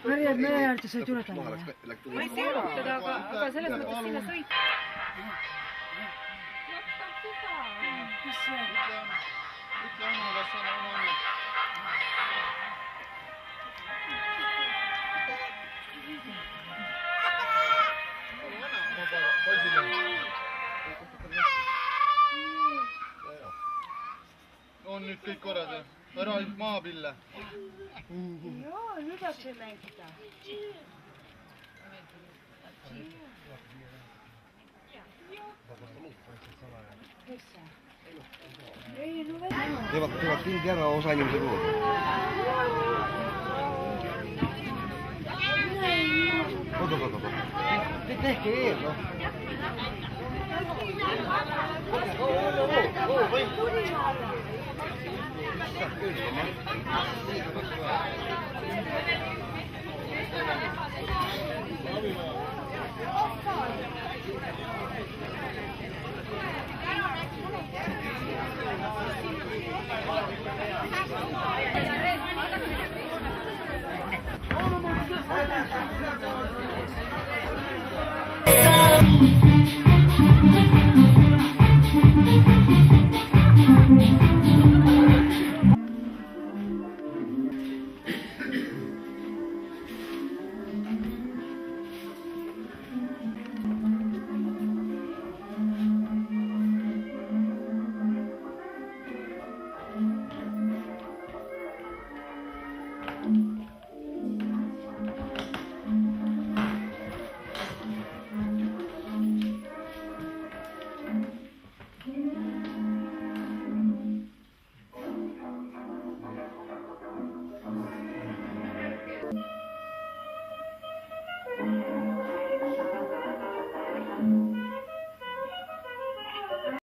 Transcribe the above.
Märjad mere äärtes ei tule täna. Ma ei saa arutada, aga selles mõttes sinna sõita. Mis see? Ütle onu, kas on onu. On nüüd kõik korras ja? Ära maa pille. Jaa, nüüd saab see mängida. Ei, no vedama. Teevad pildi ära osa inimese puhul. Oot. Tehke ees, noh.